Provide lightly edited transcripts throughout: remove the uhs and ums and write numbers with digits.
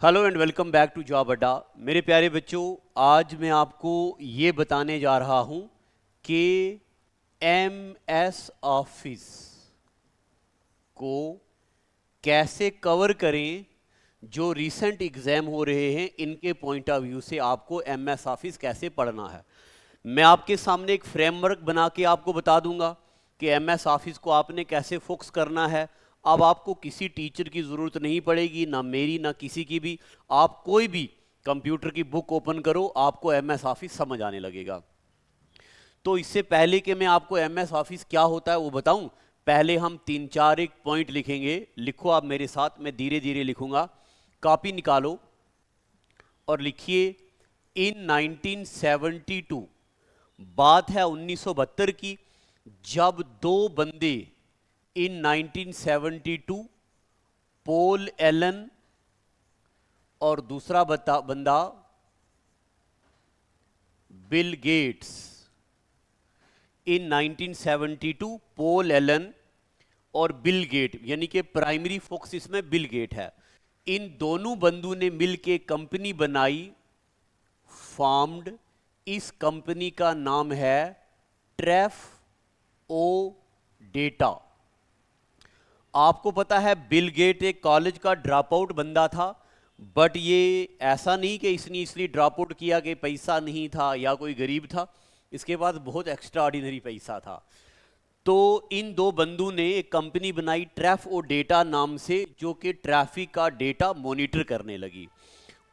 Hello and welcome back to job Adda. मेरे प्यारे बच्चों, आज मैं आपको ये बताने जा रहा हूँ कि एमएस ऑफिस को कैसे कवर करें। जो रीसेंट एग्ज़ाम हो रहे हैं इनके पॉइंट ऑफ व्यू से आपको एमएस ऑफिस कैसे पढ़ना है। मैं आपके सामने एक फ्रेमवर्क बना के आपको बता दूंगा कि एमएस ऑफिस को आपने कैसे फोकस करना है। अब आपको किसी टीचर की ज़रूरत नहीं पड़ेगी, ना मेरी ना किसी की भी। आप कोई भी कंप्यूटर की बुक ओपन करो, आपको एमएस ऑफिस समझ आने लगेगा। तो इससे पहले कि मैं आपको एमएस ऑफिस क्या होता है वो बताऊं, पहले हम तीन चार एक पॉइंट लिखेंगे। लिखो आप मेरे साथ, मैं धीरे धीरे लिखूंगा। कॉपी निकालो और लिखिए इन 1972। बात है 1972 की, जब दो बंदे इन 1972, पोल एलन और दूसरा बंदा बिल गेट्स। इन 1972 पोल एलन और बिल गेट, यानी कि प्राइमरी फोकस इसमें बिल गेट है। इन दोनों बंदों ने मिलके कंपनी बनाई, फॉर्म्ड। इस कंपनी का नाम है ट्रेफ ओ डेटा। आपको पता है बिल गेट एक कॉलेज का ड्रॉप आउट बंदा था, बट ये ऐसा नहीं कि इसने इसलिए ड्रॉप आउट किया कि पैसा नहीं था या कोई गरीब था। इसके पास बहुत एक्स्ट्रा ऑर्डिनरी पैसा था। तो इन दो बंदों ने एक कंपनी बनाई ट्रैफ ओ डेटा नाम से, जो कि ट्रैफिक का डेटा मॉनिटर करने लगी।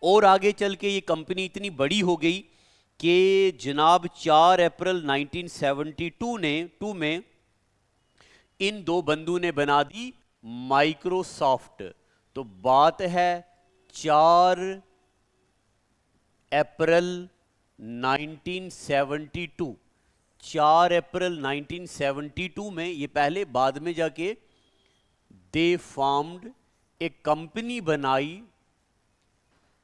और आगे चल के ये कंपनी इतनी बड़ी हो गई कि जनाब 4 अप्रैल 1972 में इन दो बंदों ने बना दी माइक्रोसॉफ्ट। तो बात है 4 अप्रैल 1972। 4 अप्रैल 1972 में, ये पहले बाद में जाके दे फॉर्म्ड एक कंपनी बनाई।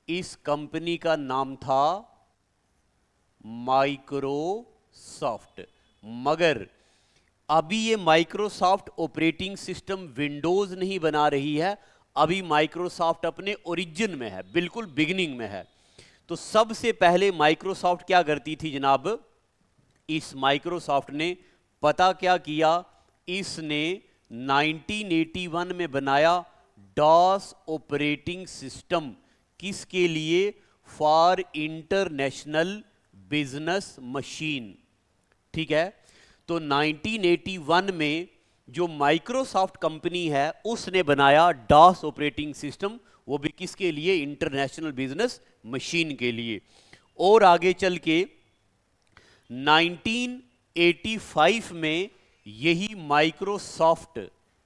इस कंपनी का नाम था माइक्रोसॉफ्ट। मगर अभी ये माइक्रोसॉफ्ट ऑपरेटिंग सिस्टम विंडोज नहीं बना रही है, अभी माइक्रोसॉफ्ट अपने ओरिजिन में है, बिल्कुल बिगिनिंग में है। तो सबसे पहले माइक्रोसॉफ्ट क्या करती थी जनाब, इस माइक्रोसॉफ्ट ने पता क्या किया, इसने 1981 में बनाया डॉस ऑपरेटिंग सिस्टम। किसके लिए? For international business machine. ठीक है। तो 1981 में जो माइक्रोसॉफ्ट कंपनी है उसने बनाया डॉस ऑपरेटिंग सिस्टम, वो भी किसके लिए? इंटरनेशनल बिजनेस मशीन के लिए। और आगे चल के 1985 में यही माइक्रोसॉफ्ट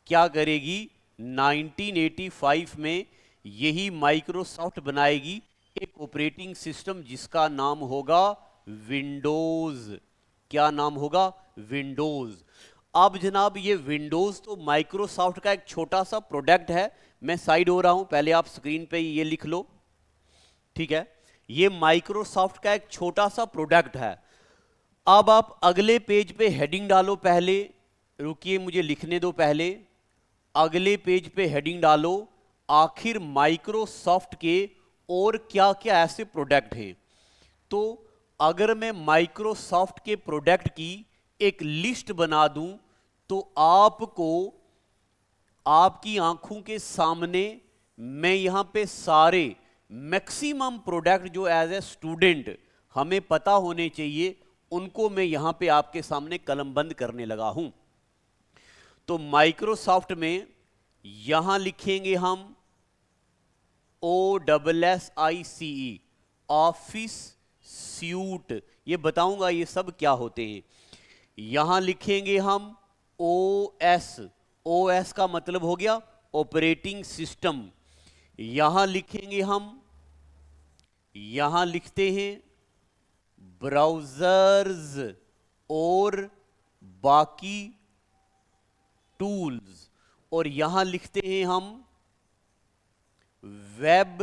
क्या करेगी? 1985 में यही माइक्रोसॉफ्ट बनाएगी एक ऑपरेटिंग सिस्टम जिसका नाम होगा विंडोज। क्या नाम होगा? विंडोज। अब जनाब ये विंडोज तो माइक्रोसॉफ्ट का एक छोटा सा प्रोडक्ट है। मैं साइड हो रहा हूं, पहले आप स्क्रीन पे ये लिख लो। ठीक है, ये माइक्रोसॉफ्ट का एक छोटा सा प्रोडक्ट है। अब आप अगले पेज पे हेडिंग डालो। पहले रुकिए, मुझे लिखने दो पहले। अगले पेज पे हेडिंग डालो, आखिर माइक्रोसॉफ्ट के और क्या क्या ऐसे प्रोडक्ट हैं। तो अगर मैं माइक्रोसॉफ्ट के प्रोडक्ट की एक लिस्ट बना दूं तो आपको आपकी आंखों के सामने मैं यहां पे सारे मैक्सिमम प्रोडक्ट जो एज ए स्टूडेंट हमें पता होने चाहिए उनको मैं यहां पे आपके सामने कलमबंद करने लगा हूं। तो माइक्रोसॉफ्ट में यहां लिखेंगे हम OSSICE, ऑफिस स्यूट। ये बताऊंगा ये सब क्या होते हैं। यहां लिखेंगे हम OS। OS का मतलब हो गया ऑपरेटिंग सिस्टम। यहां लिखेंगे हम, यहां लिखते हैं ब्राउजर्स और बाकी टूल्स। और यहां लिखते हैं हम वेब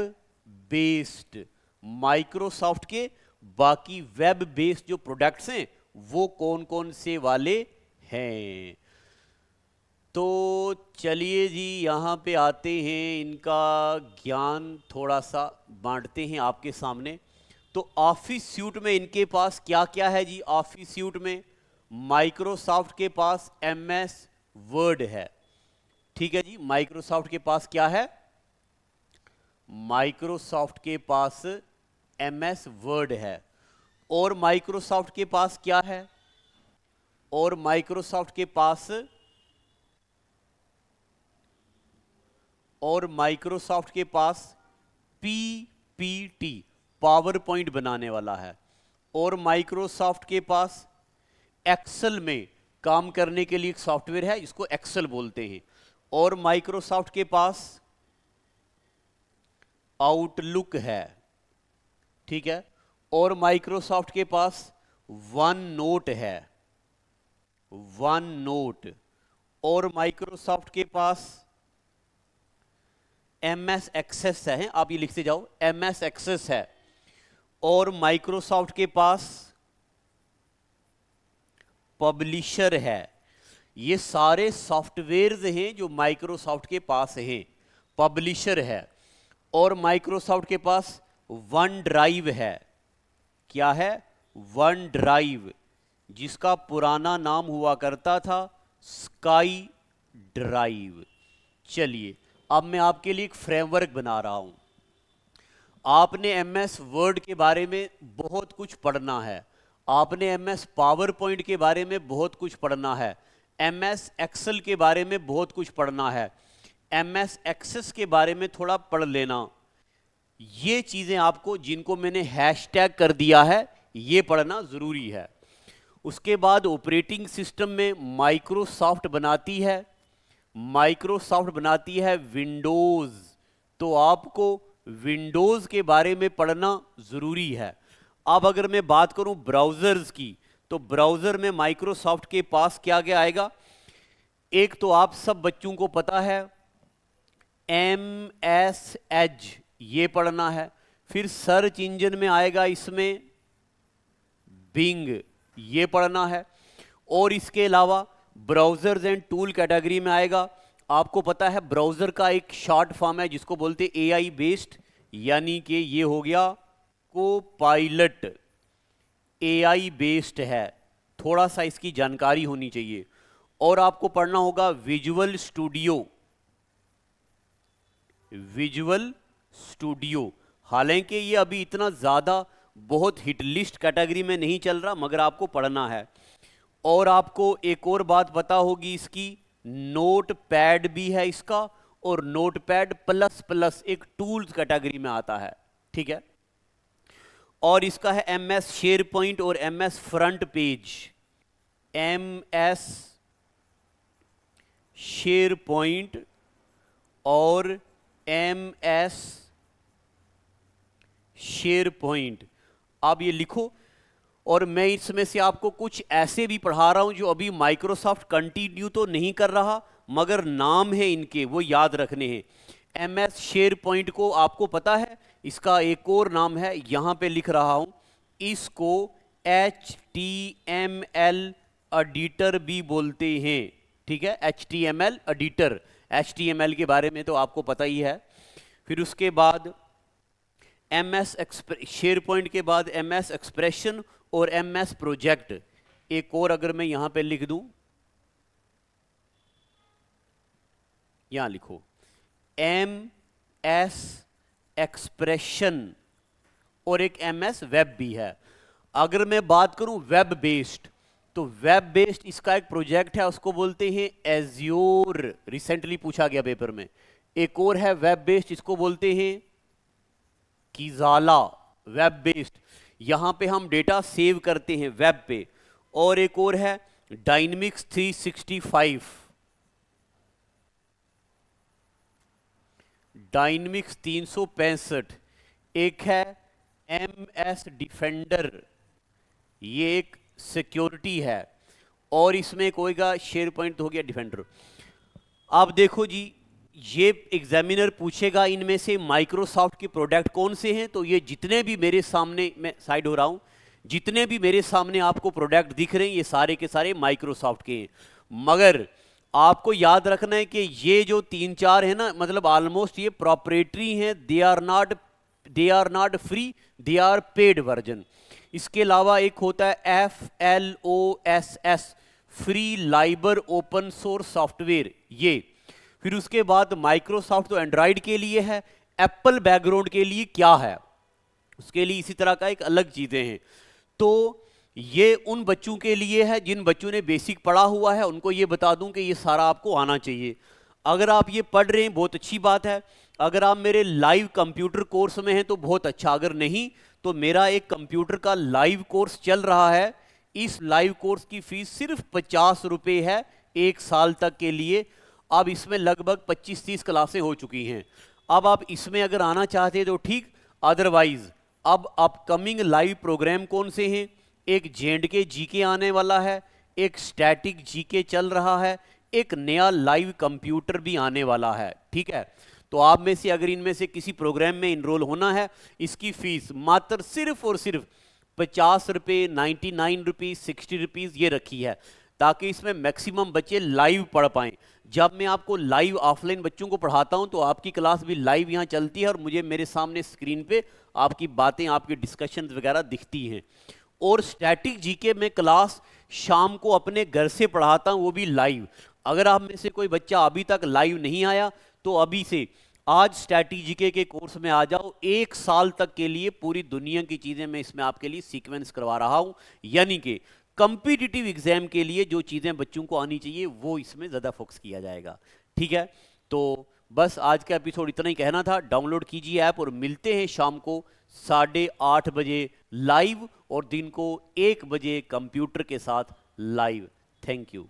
बेस्ड। माइक्रोसॉफ्ट के बाकी वेब बेस्ड जो प्रोडक्ट्स हैं वो कौन कौन से वाले हैं। तो चलिए जी यहाँ पे आते हैं, इनका ज्ञान थोड़ा सा बांटते हैं आपके सामने। तो ऑफिस सूट में इनके पास क्या क्या है जी? ऑफिस सूट में माइक्रोसॉफ्ट के पास MS वर्ड है, ठीक है जी। माइक्रोसॉफ्ट के पास क्या है? माइक्रोसॉफ्ट के पास MS वर्ड है। और माइक्रोसॉफ्ट के पास क्या है? और माइक्रोसॉफ्ट के पास PPT पावर पॉइंट बनाने वाला है। और माइक्रोसॉफ्ट के पास एक्सेल में काम करने के लिए एक सॉफ्टवेयर है जिसको एक्सेल बोलते हैं। और माइक्रोसॉफ्ट के पास आउटलुक है, ठीक है। और माइक्रोसॉफ्ट के पास वन नोट है, वन नोट। और माइक्रोसॉफ्ट के पास MS एक्सेस है, आप ये लिखते जाओ, MS एक्सेस है। और माइक्रोसॉफ्ट के पास पब्लिशर है। ये सारे सॉफ्टवेयर्स हैं जो माइक्रोसॉफ्ट के पास हैं। पब्लिशर है। और माइक्रोसॉफ्ट के पास वन ड्राइव है। क्या है? वन ड्राइव, जिसका पुराना नाम हुआ करता था स्काई ड्राइव। चलिए अब मैं आपके लिए एक फ्रेमवर्क बना रहा हूं। आपने MS वर्ड के बारे में बहुत कुछ पढ़ना है, आपने MS पावर पॉइंट के बारे में बहुत कुछ पढ़ना है, MS एक्सेल के बारे में बहुत कुछ पढ़ना है, MS एक्सेस के बारे में थोड़ा पढ़ लेना। ये चीज़ें आपको, जिनको मैंने हैशटैग कर दिया है, ये पढ़ना ज़रूरी है। उसके बाद ऑपरेटिंग सिस्टम में माइक्रोसॉफ्ट बनाती है, माइक्रोसॉफ्ट बनाती है विंडोज़। तो आपको विंडोज़ के बारे में पढ़ना ज़रूरी है। अब अगर मैं बात करूं ब्राउज़र्स की, तो ब्राउज़र में माइक्रोसॉफ्ट के पास क्या क्या आएगा? एक तो आप सब बच्चों को पता है MS एज, ये पढ़ना है। फिर सर्च इंजन में आएगा इसमें बिंग, ये पढ़ना है। और इसके अलावा ब्राउज़र्स एंड टूल कैटेगरी में आएगा, आपको पता है ब्राउज़र का एक शॉर्ट फॉर्म है जिसको बोलते AI बेस्ड, यानी कि ये हो गया कोपायलट, AI बेस्ड है। थोड़ा सा इसकी जानकारी होनी चाहिए। और आपको पढ़ना होगा विजुअल स्टूडियो, विजुअल स्टूडियो। हालांकि ये अभी इतना ज़्यादा बहुत हिट लिस्ट कैटेगरी में नहीं चल रहा, मगर आपको पढ़ना है। और आपको एक और बात पता होगी इसकी, नोट पैड भी है इसका, और नोट पैड प्लस प्लस एक टूल्स कैटेगरी में आता है, ठीक है। और इसका है MS शेयर पॉइंट और MS front page, MS share point और MS शेयर पॉइंट। आप ये लिखो। और मैं इसमें से आपको कुछ ऐसे भी पढ़ा रहा हूं जो अभी माइक्रोसॉफ्ट कंटिन्यू तो नहीं कर रहा, मगर नाम है इनके, वो याद रखने हैं। MS शेयर पॉइंट को आपको पता है इसका एक और नाम है, यहां पे लिख रहा हूं, इसको HTML एडिटर भी बोलते हैं, ठीक है। HTML एडिटर, HTML के बारे में तो आपको पता ही है। फिर उसके बाद MS शेयर पॉइंट के बाद MS एक्सप्रेशन और MS प्रोजेक्ट। एक और अगर मैं यहां पे लिख दूं, यहां लिखो MS एक्सप्रेशन, और एक MS वेब भी है। अगर मैं बात करूं वेब बेस्ड, तो वेब बेस्ड इसका एक प्रोजेक्ट है, उसको बोलते हैं एज्योर, रिसेंटली पूछा गया पेपर में। एक और है वेब बेस्ड, इसको बोलते हैं किजाला, वेब बेस्ड, यहां पे हम डेटा सेव करते हैं वेब पे। और एक और है डायनेमिक्स 365, डायनेमिक्स 365। एक है MS डिफेंडर, ये एक सिक्योरिटी है। और इसमें एक होएगा शेयर पॉइंट, तो हो गया डिफेंडर। आप देखो जी, ये एग्जामिनर पूछेगा इनमें से माइक्रोसॉफ्ट के प्रोडक्ट कौन से हैं, तो ये जितने भी मेरे सामने, मैं साइड हो रहा हूं, जितने भी मेरे सामने आपको प्रोडक्ट दिख रहे हैं ये सारे के सारे माइक्रोसॉफ्ट के हैं। मगर आपको याद रखना है कि ये जो 3-4 है ना, मतलब ऑलमोस्ट ये प्रॉपरेटरी हैं, they are not free, they are paid version. इसके अलावा एक होता है FLOSS, free libre open source software, ये। फिर उसके बाद माइक्रोसॉफ्ट तो एंड्रॉइड के लिए है, एप्पल बैकग्राउंड के लिए क्या है, उसके लिए इसी तरह का एक अलग चीजें हैं। तो ये उन बच्चों के लिए है जिन बच्चों ने बेसिक पढ़ा हुआ है, उनको ये बता दूं कि ये सारा आपको आना चाहिए। अगर आप ये पढ़ रहे हैं बहुत अच्छी बात है, अगर आप मेरे लाइव कंप्यूटर कोर्स में हैं तो बहुत अच्छा, अगर नहीं तो मेरा एक कंप्यूटर का लाइव कोर्स चल रहा है। इस लाइव कोर्स की फीस सिर्फ 50 रुपये है 1 साल तक के लिए। अब इसमें लगभग 25-30 क्लासें हो चुकी हैं। अब आप इसमें अगर आना चाहते हैं तो ठीक, अदरवाइज अब अपकमिंग लाइव प्रोग्राम कौन से हैं? एक J&K जीके आने वाला है, एक स्टैटिक जीके चल रहा है, एक नया लाइव कंप्यूटर भी आने वाला है, ठीक है। तो आप में से अगर इनमें से किसी प्रोग्राम में इनरोल होना है, इसकी फीस मात्र सिर्फ और सिर्फ 50 रुपये, 99 रुपीज़, 60 रुपीज़ ये रखी है, ताकि इसमें मैक्सिमम बच्चे लाइव पढ़ पाएं। जब मैं आपको लाइव ऑफलाइन बच्चों को पढ़ाता हूं तो आपकी क्लास भी लाइव यहां चलती है और मुझे मेरे सामने स्क्रीन पे आपकी बातें, आपकी डिस्कशन वगैरह दिखती हैं। और स्टैटिक जीके में क्लास शाम को अपने घर से पढ़ाता हूं, वो भी लाइव। अगर आप में से कोई बच्चा अभी तक लाइव नहीं आया तो अभी से आज स्टैटिक जीके के कोर्स में आ जाओ। 1 साल तक के लिए पूरी दुनिया की चीजें मैं इसमें आपके लिए सीक्वेंस करवा रहा हूं, यानी कि कॉम्पिटिटिव एग्जाम के लिए जो चीजें बच्चों को आनी चाहिए वो इसमें ज्यादा फोकस किया जाएगा, ठीक है। तो बस आज का एपिसोड इतना ही कहना था। डाउनलोड कीजिए ऐप और मिलते हैं शाम को 8:30 बजे लाइव और दिन को 1 बजे कंप्यूटर के साथ लाइव। Thank you.